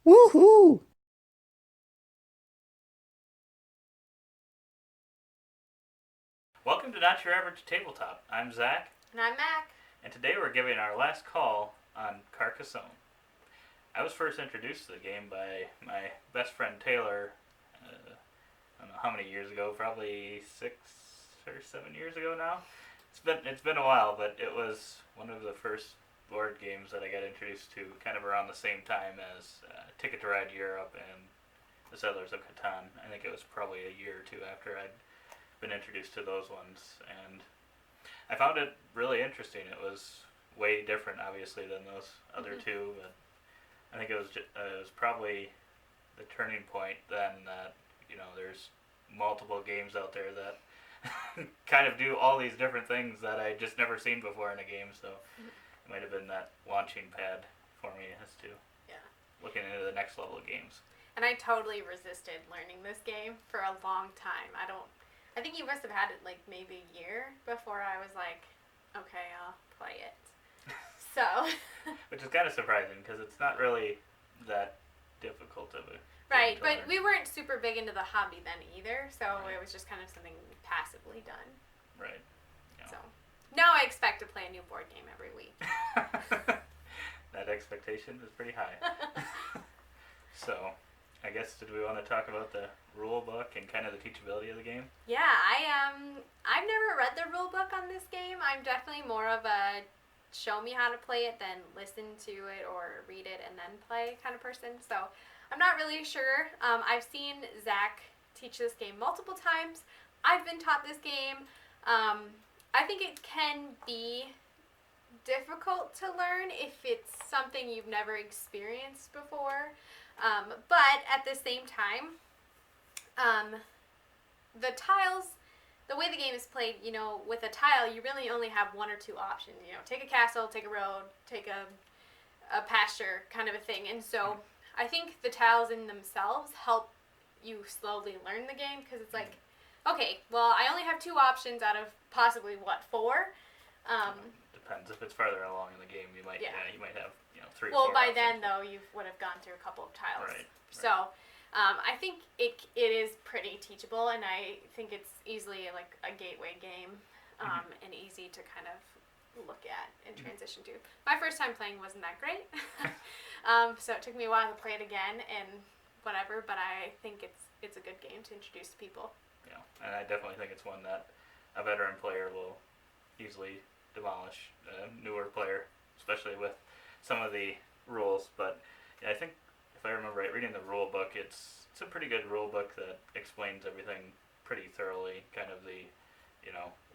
Woohoo! Welcome to Not Your Average Tabletop. I'm Zach, And I'm Mac. and today we're giving our last call on Carcassonne. I was first introduced to the game by my best friend Taylor, I don't know how many years ago, probably 6 or 7 years ago now. It's been a while, but it was one of the first board games that I got introduced to, kind of around the same time as Ticket to Ride Europe and the Settlers of Catan. I think it was probably a year or two after I'd been introduced to those ones, and I found it really interesting. It was way different, obviously, than those other two, but I think it was probably the turning point then that there's multiple games out there that kind of do all these different things that I just never seen before in a game. So it might have been that launching pad for me as to Yeah. looking into the next level of games. And I totally resisted learning this game for a long time. I think you must have had it like maybe a year before I was like, okay, I'll play it. So. Which is kind of surprising because it's not really that difficult of a Right, game to but learn. we weren't super big into the hobby then either, so Right. it was just kind of something passively done. Right. Yeah. So now I expect to play a new board game every week. That expectation is pretty high. So, I guess, did we want to talk about the rule book and kind of the teachability of the game? Yeah, I've never read the rule book on this game. I'm definitely more of a show me how to play it than listen to it or read it and then play kind of person. So I'm not really sure. I've seen Zach teach this game multiple times. I've been taught this game. I think it can be difficult to learn if it's something you've never experienced before. But at the same time, the tiles, the way the game is played, with a tile, you really only have one or two options. Take a castle, take a road, take a pasture kind of a thing. And so I think the tiles in themselves help you slowly learn the game because it's like, okay, well, I only have two options out of possibly, four? Depends. If it's farther along in the game, you might you might have three. Well, four by options. then, though, you would have gone through a couple of tiles. Right. So I think it is pretty teachable, and I think it's easily like a gateway game and easy to kind of look at and transition to. My first time playing wasn't that great, so it took me a while to play it again and whatever, but I think it's a good game to introduce to people. Yeah, and I definitely think it's one that a veteran player will easily demolish a newer player, especially with some of the rules. But yeah, I think if I remember right, reading the rule book, it's a pretty good rule book that explains everything pretty thoroughly. Kind of the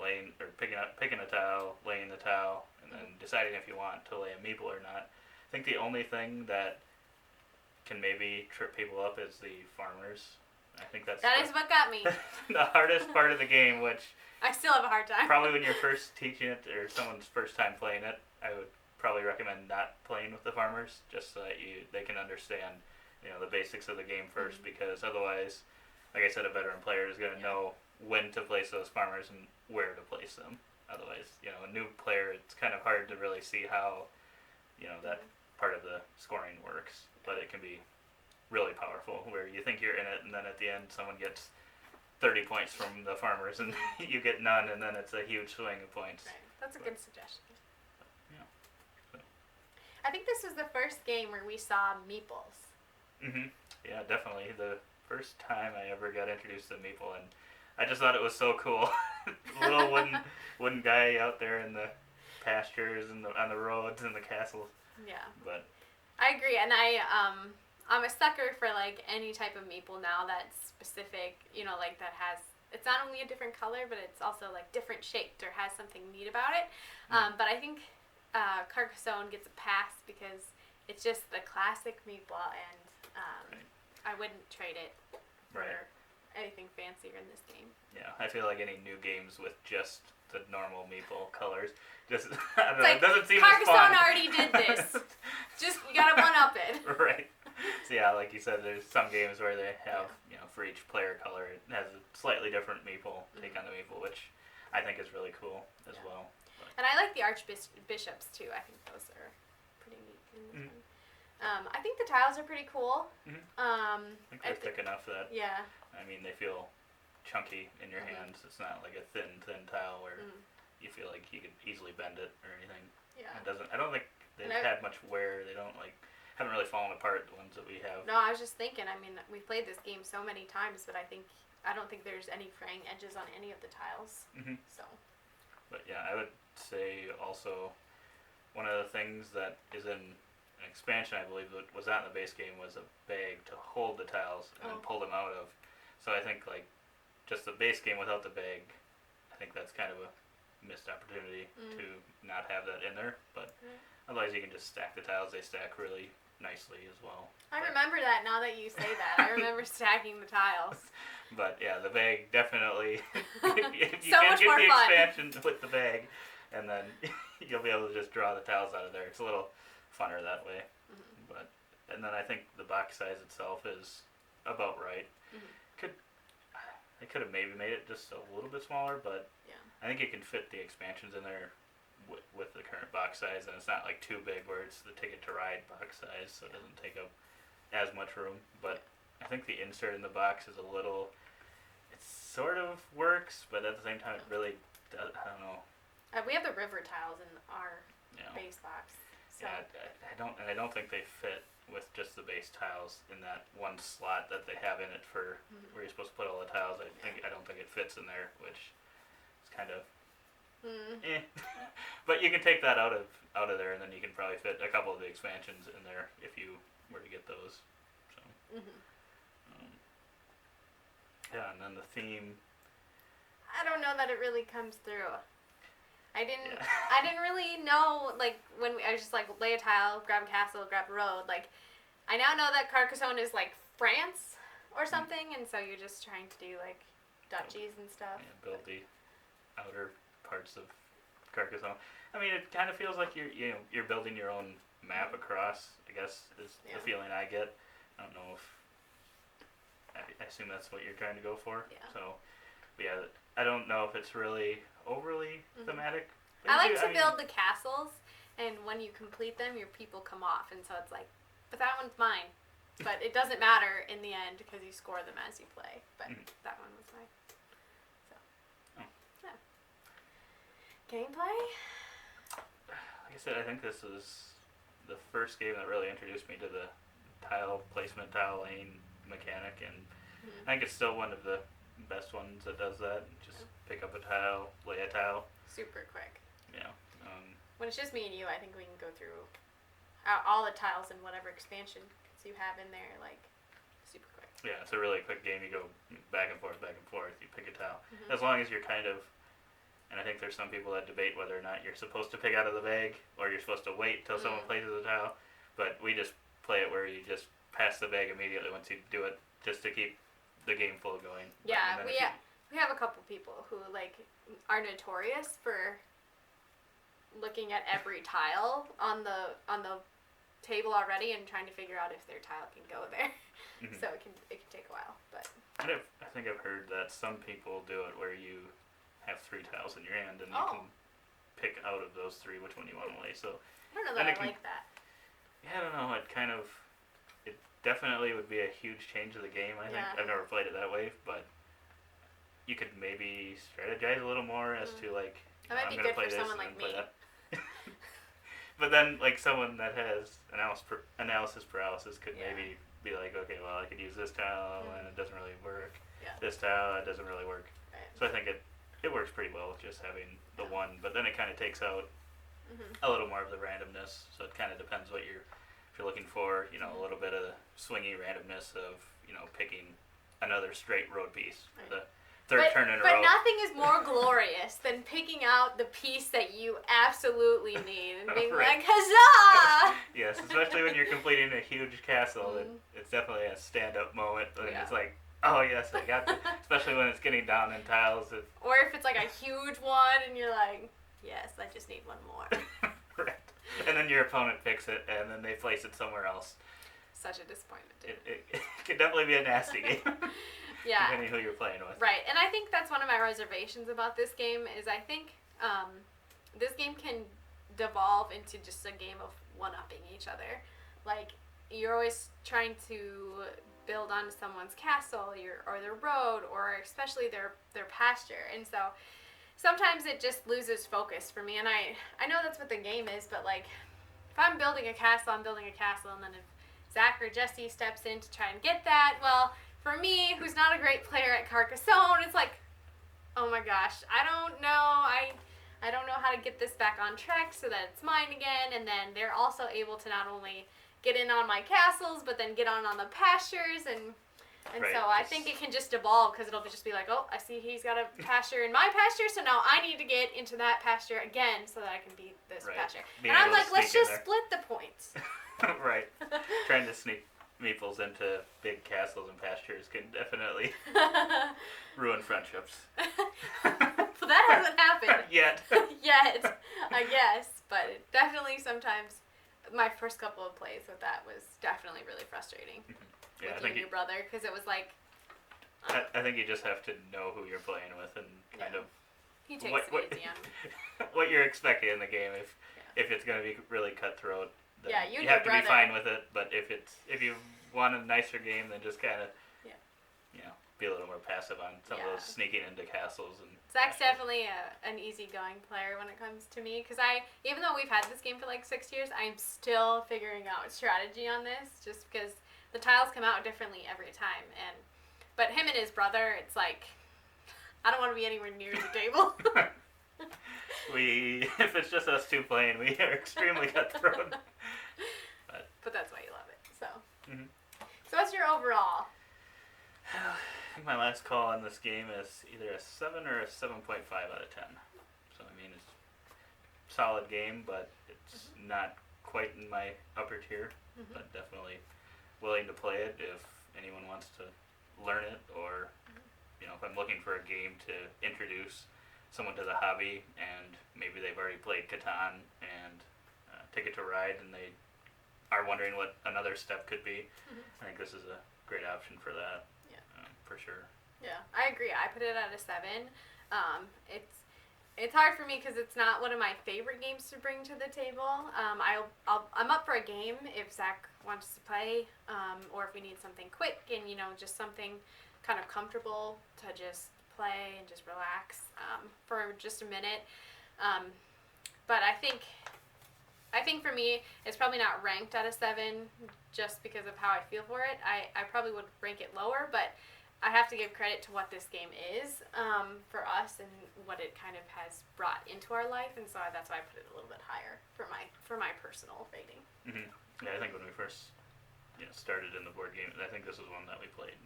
laying or picking a tile, laying the tile, and then deciding if you want to lay a meeple or not. I think the only thing that can maybe trip people up is the farmers. I think that's That is what got me. the hardest part of the game, which I still have a hard time. probably when you're first teaching it or someone's first time playing it, I would probably recommend not playing with the farmers just so that they can understand the basics of the game first, because otherwise, like I said, a veteran player is going to know when to place those farmers and where to place them. Otherwise, a new player, it's kind of hard to really see how that part of the scoring works, but it can be really powerful where you think you're in it and then at the end someone gets 30 points from the farmers and you get none, and then it's a huge swing of points. Right. That's a good suggestion. Yeah. So. I think this was the first game where we saw meeples. Yeah, definitely. The first time I ever got introduced to Meeple, and I just thought it was so cool. Little wooden guy out there in the pastures and on the roads and the castles. Yeah. But I agree, and I'm a sucker for like any type of meeple now that's specific, like that has, it's not only a different color, but it's also like different shaped or has something neat about it. But I think Carcassonne gets a pass because it's just the classic meeple, and Right. I wouldn't trade it for Right. anything fancier in this game. yeah, I feel like any new games with just the normal Meeple colors, just I don't know, Like, it doesn't seem as fun. Carcassonne already did this. Just, you gotta one-up it. Right. So yeah, like you said, there's some games where they have, for each player color, it has a slightly different meeple, take on the meeple, which I think is really cool as well. And I like the archbishops too. I think those are pretty neat in this one. I think the tiles are pretty cool. Mhm. I I think they're thick enough that, Yeah. I mean, they feel chunky in your Mhm. hands. It's not like a thin tile where Mm. you feel like you could easily bend it or anything. Yeah. It doesn't. I don't think they've had much wear. They don't haven't really fallen apart. The ones that we have. No, I was just thinking. I mean, we've played this game so many times, but I don't think there's any fraying edges on any of the tiles. Mhm. So. But yeah, I would say also one of the things that is in an expansion, I believe, that was not in the base game, was a bag to hold the tiles and then pull them out of. So I think just the base game without the bag, I think that's kind of a missed opportunity to not have that in there. But otherwise, you can just stack the tiles. They stack really nicely as well. I remember that now that you say that. I remember stacking the tiles. But yeah, the bag definitely. If you So can much get more the fun. expansion with the bag, and then you'll be able to just draw the tiles out of there. It's a little funner that way. But and then I think the box size itself is about right. They could have maybe made it just a little bit smaller, but Yeah. I think you can fit the expansions in there with the current box size, and it's not too big where it's the Ticket to Ride box size, so it doesn't take up as much room. But I think the insert in the box is a little. It sort of works, but at the same time, it really does. I don't know. We have the river tiles in our Yeah. base box. So. Yeah, I don't think they fit with just the base tiles in that one slot that they have in it for where you're supposed to put all the tiles. I don't think it fits in there, which is kind of But you can take that out of there, and then you can probably fit a couple of the expansions in there if you were to get those. So yeah, and then the theme. I don't know that it really comes through. I didn't. Yeah. I didn't really know when I was just lay a tile, grab a castle, grab a road. I now know that Carcassonne is France or something, and so you're just trying to do duchies and stuff. Yeah, build the outer parts of Carcassonne. I mean, it kind of feels like you're building your own map across. I guess is the feeling I get. I don't know if. I assume that's what you're trying to go for. Yeah. So, yeah, I don't know if it's really overly thematic. I like to build the castles, and when you complete them, your people come off, and so it's but that one's mine. But it doesn't matter in the end because you score them as you play. But that one was mine. So, yeah. Gameplay? Like I said, I think this is the first game that really introduced me to the tile placement, tile lane mechanic, and I think it's still one of the best ones that does that. Just pick up a tile, lay a tile. Super quick. Yeah. When it's just me and you, I think we can go through all the tiles in whatever expansion you have in there, super quick. Yeah, it's a really quick game. You go back and forth, back and forth. You pick a tile. As long as you're kind of, and I think there's some people that debate whether or not you're supposed to pick out of the bag or you're supposed to wait till someone places a tile. But we just play it where you just pass the bag immediately once you do it, just to keep the game flow going. Yeah, we have a couple people who are notorious for looking at every tile on the table already and trying to figure out if their tile can go there. So it can take a while, but I think I've heard that some people do it where you have 3 tiles in your hand and you can pick out of those 3 which one you want to lay. So I don't know that I like that. Yeah, I don't know. It definitely would be a huge change to the game. I think I've never played it that way, but you could maybe strategize a little more as to that might be good for someone like me. But then, someone that has analysis paralysis could maybe be okay, well, I could use this tile and it doesn't really work. Yeah. This tile, it doesn't really work. Right. So I think it works pretty well with just having the one, but then it kind of takes out a little more of the randomness. So it kind of depends if you're looking for, a little bit of the swingy randomness of, picking another straight road piece for the third turn in a row. But nothing is more glorious than picking out the piece that you absolutely need and being huzzah! Yes, especially when you're completing a huge castle. It's definitely a stand-up moment. And it's oh yes, I got it. Especially when it's getting down in tiles. Or if it's a huge one and you're yes, I just need one more. Right. And then your opponent picks it and then they place it somewhere else. Such a disappointment, too. It could definitely be a nasty game. Yeah. Depending who you're playing with. Right, and I think that's one of my reservations about this game is I think this game can devolve into just a game of one-upping each other. you're always trying to build onto someone's castle, or their road, or especially their pasture, and so sometimes it just loses focus for me. And I know that's what the game is, but like if I'm building a castle, I'm building a castle, and then if Zach or Jesse steps in to try and get that, well, for me, who's not a great player at Carcassonne, it's like, oh my gosh, I don't know, I don't know how to get this back on track so that it's mine again. And then they're also able to not only get in on my castles, but then get on the pastures, and Right, so I think it can just evolve, because it'll just be like, oh, I see he's got a pasture in my pasture, so now I need to get into that pasture again so that I can beat this Right. pasture. Being And I'm able to like, let's sneak in just there. split the points. Right. Trying to sneak meeples into big castles and pastures can definitely ruin friendships. Well, that hasn't happened Yet. yet, I guess, but it definitely sometimes my first couple of plays with that was definitely really frustrating. Yeah, I with think you and your brother, because it was like, I think you just have to know who you're playing with and kind Yeah. of he takes what it easy on me. what you're expecting in the game. If it's going to be really cutthroat, then Yeah, you and you have to your be brother. fine with it. But if you want a nicer game, then just kind of Yeah. be a little more passive on some of Yeah. those sneaking into castles and. Zach's definitely an easygoing player when it comes to me, because even though we've had this game for like 6 years, I'm still figuring out strategy on this, just because the tiles come out differently every time. But him and his brother, it's like, I don't want to be anywhere near the table. If it's just us two playing, we are extremely cutthroat. But that's why you love it. So, Mhm. So what's your overall? I think my last call on this game is either a 7 or a 7.5 out of 10. So I mean, it's a solid game, but it's not quite in my upper tier. Mhm. But definitely willing to play it if anyone wants to learn it, or if I'm looking for a game to introduce someone to the hobby, and maybe they've already played Catan and Ticket to Ride, and they are wondering what another step could be. I think this is a great option for that. Yeah. For sure. Yeah, I agree. I put it at a 7. It's hard for me because it's not one of my favorite games to bring to the table. I'm up for a game if Zach wants to play, or if we need something quick and just something kind of comfortable to just play and just relax for just a minute. But I think for me, it's probably not ranked at a 7 just because of how I feel for it. I probably would rank it lower, but I have to give credit to what this game is for us and what it kind of has brought into our life, and so that's why I put it a little bit higher for my personal rating. Mm-hmm. Yeah, I think when we first started in the board game, I think this was one that we played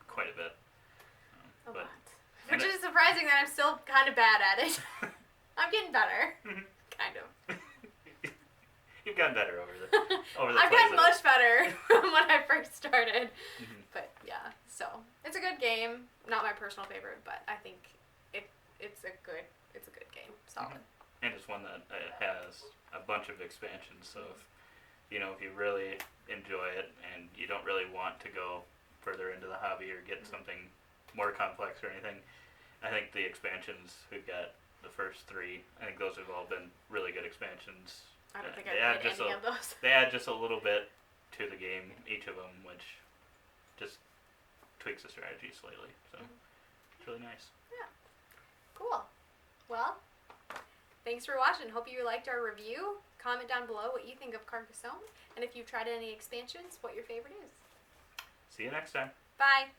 quite a bit. A lot. Which is surprising that I'm still kind of bad at it. I'm getting better. Kind of. You've gotten better over the I've gotten much better from when I first started. Mm-hmm. But yeah, so it's a good game. Not my personal favorite, but I think it's a good game. Solid. And it's one that has a bunch of expansions. So if you really enjoy it and you don't really want to go further into the hobby or get something more complex or anything, I think the expansions, we've got the first 3. I think those have all been really good expansions. I don't think They I've add played just any of those. They add just a little bit to the game, each of them, which just tweaks the strategy slightly. So it's really nice. Yeah. Cool. Well, thanks for watching. Hope you liked our review. Comment down below what you think of Carcassonne, and if you've tried any expansions, what your favorite is. See you next time. Bye.